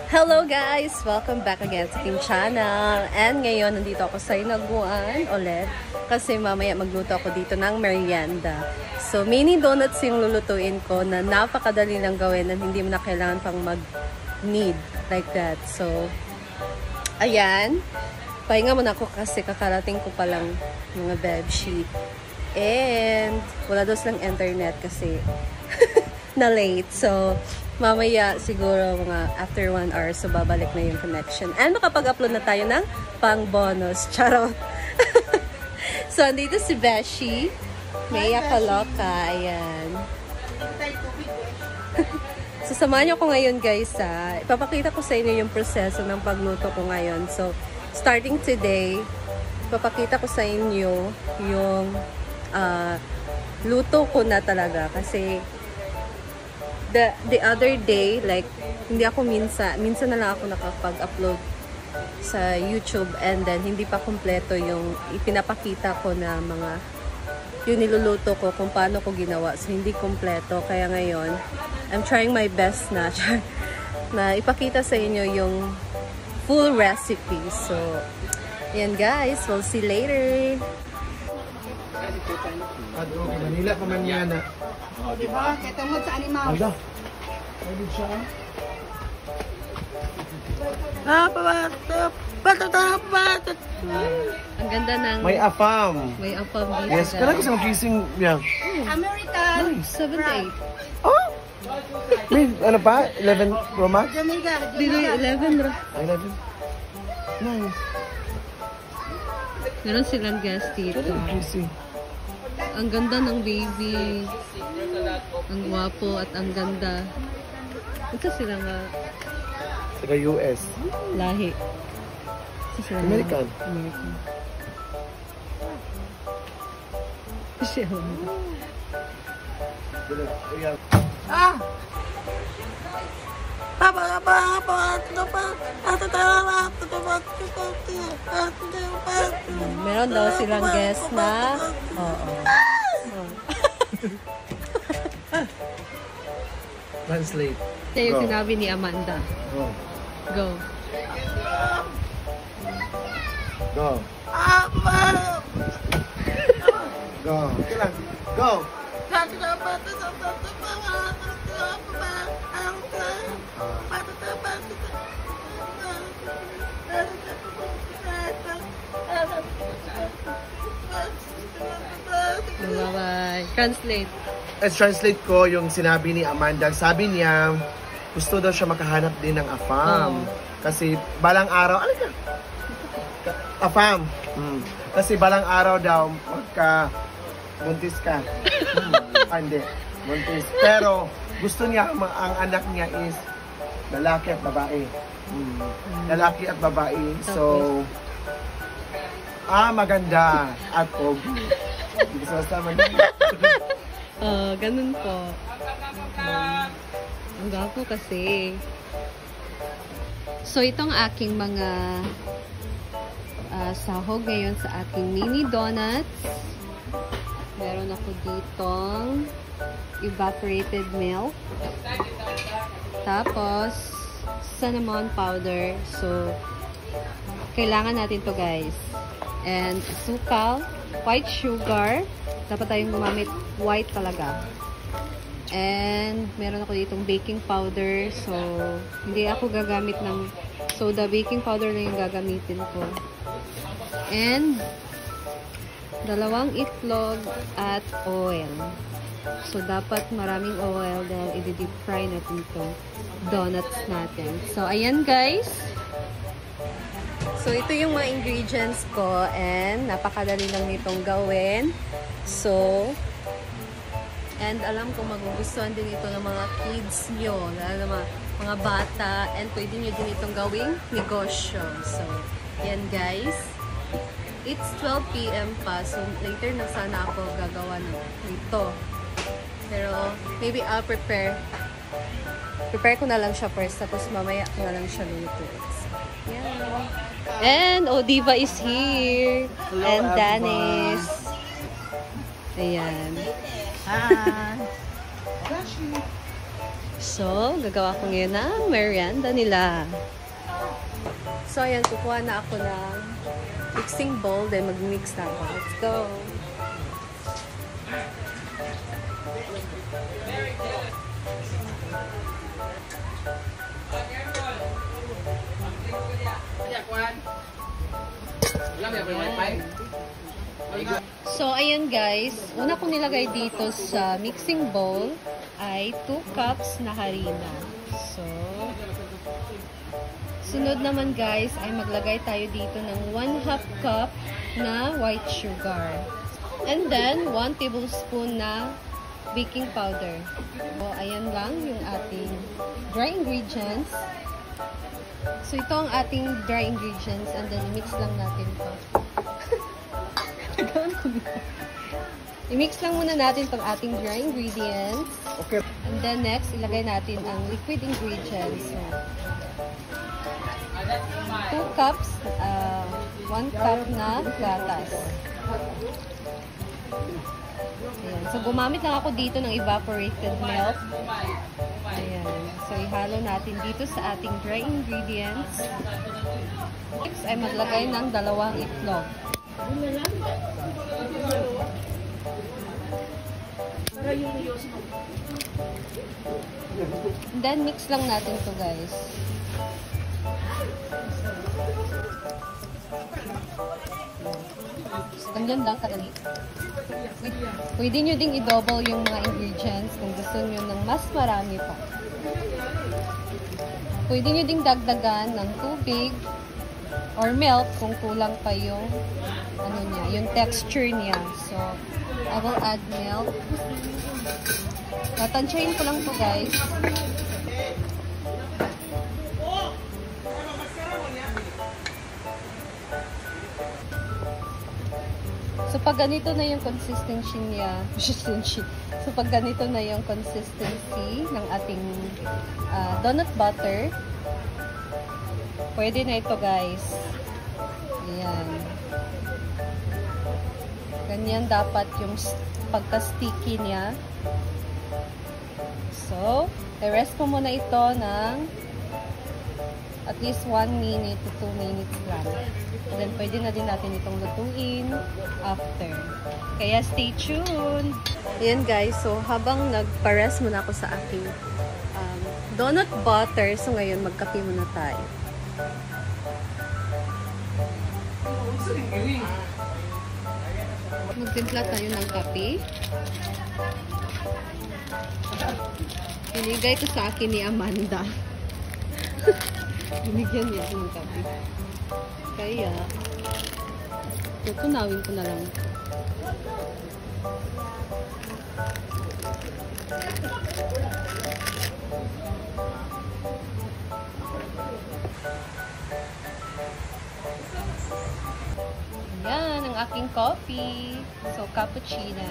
Hello guys! Welcome back again sa aking channel. And ngayon, nandito ako sa Hinaguan ulit. Kasi mamaya magluto ako dito ng merienda. So, mini donuts yung lulutuin ko na napakadali lang gawin at hindi mo na kailangan pang mag-knead like that. So, ayan. Pahinga muna ako kasi kakarating ko palang mga bedsheet. And, wala daw silang internet kasi na late. So, mamaya siguro mga after 1 hour so babalik na yung connection. And makapag-upload na tayo ng pang bonus. Charot! So, andito si Beshi. Maya Kaloka. Ayan. So, samahan niyo ko ngayon guys. Ipapakita ko sa inyo yung proseso ng pagluto ko ngayon. So, starting today, ipapakita ko sa inyo yung luto ko na talaga. Kasi the other day, like, hindi ako minsan na lang ako nakapag-upload sa YouTube and then hindi pa kompleto yung ipinapakita ko na mga yung niluluto ko kung paano ko ginawa. So, hindi kompleto. Kaya ngayon, I'm trying my best na ipakita sa inyo yung full recipe. So, yan guys. We'll see later. Manila pa man yan na. O, diba? Kaya tungod sa animal. Alda. Pwede siya. Ang ganda ng... May afam. May apam dito. Yes, kaya kasi mag-kissing yan. American. 7-8. Oh! May ano pa? 11 Pro Max? Jamaica. Dito 11 bro. 11. Nice. Meron silang guest dito. Kaya kissing. Ang ganda ng baby. Ang gwapo at ang ganda. Ito sila nga Taga US. lahi. Ito sila American. American. Siya. Meron daw silang guest na Translate. Kaya yung Go. sinabi ni Amanda. Go. Go. Go. Go. Okay lang. Go. Bye-bye. Translate. Let's translate ko yung sinabi ni Amanda. Sabi niya, gusto daw siya makahanap din ng afam. Kasi balang araw, ano ka? Afam. Kasi balang araw daw, buntis ka. Hindi, buntis. Pero gusto niya, ang anak niya is lalaki at babae. Lalaki at babae. So, maganda at pogi. Hindi sa sama niya. Ganun po. Ang gapo kasi. So, itong aking mga sahog ngayon sa aking mini donuts. Meron ako ditong evaporated milk. Tapos, cinnamon powder. So, kailangan natin to guys. And sukal, white sugar. Dapat tayong gumamit white talaga. And meron ako ditong baking powder. So, hindi ako gagamit ng soda. Baking powder na yung gagamitin ko. And 2 itlog at oil. So, dapat maraming oil dahil i-deep fry natin itong donuts natin. So, ayan guys. So, ito yung mga ingredients ko and napakadali lang nitong gawin. So, and alam ko magugustuhan din ito ng mga kids nyo, lalo na mga bata, and pwede nyo din itong gawing negosyo. So, yan guys. It's 12 PM pa, so later na sana ako gagawa nito. Pero, maybe I'll prepare ko na lang siya first, tapos mamaya ko na lang siya lutuin. So, yeah. And Odiva is here. Hello, and everyone. Danis. Ayan. Hi. So, gagawa ko ngayon ng merienda nila. So, ayan, kukuha na ako ng mixing bowl. Then, mag-mix na ako. Let's go! So, ayun guys. Una ko nilagay dito sa mixing bowl ay 2 cups na harina. So, sunod naman guys ay maglagay tayo dito ng 1/2 cup na white sugar. And then, 1 tablespoon na baking powder. So, ayan lang yung ating dry ingredients. So, ito ang ating dry ingredients and then i-mix lang natin ito. I-mix lang muna natin itong ating dry ingredients. Okay. And then next, ilagay natin ang liquid ingredients. So, 2 cups, 1 cup na gatas. Ayan. So, gumamit lang ako dito ng evaporated milk. Ayan. So, ihalo natin dito sa ating dry ingredients. Next, ay maglagay ng 2 itlog. And then, mix lang natin to guys. So, ganyan lang kadali. Pwede nyo ding i-double yung mga ingredients kung gusto nyo ng mas marami pa. Pwede nyo ding dagdagan ng tubig or milk kung kulang pa yung ano niya, yung texture niya. So, I will add milk. Tatansyahin ko lang to guys. So, pag ganito na yung consistency niya, so, pag ganito na yung consistency ng ating donut butter, pwede na ito, guys. Ayan. Ganyan dapat yung pagka-sticky niya. So, i-rest mo muna ito ng at least 1 minute to 2 minutes lang. And then, pwede na din natin itong lutuin after. Kaya, stay tuned! Ayan guys, so habang nagpa-rest muna ako sa aking donut butter, so ngayon magkape muna tayo. Magtimpla tayo ng kape. Binigay ko sa akin ni Amanda. Binigyan niya ng kape. Kaya, tutunawin ko na lang. Yan, ang aking coffee. So, cappuccino.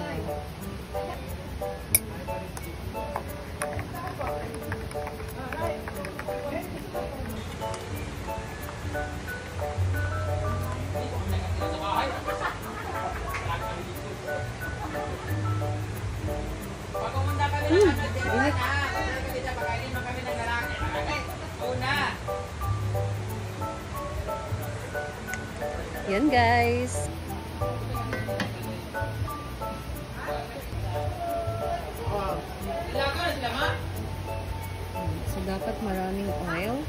Yan guys. So dapat maraming oil.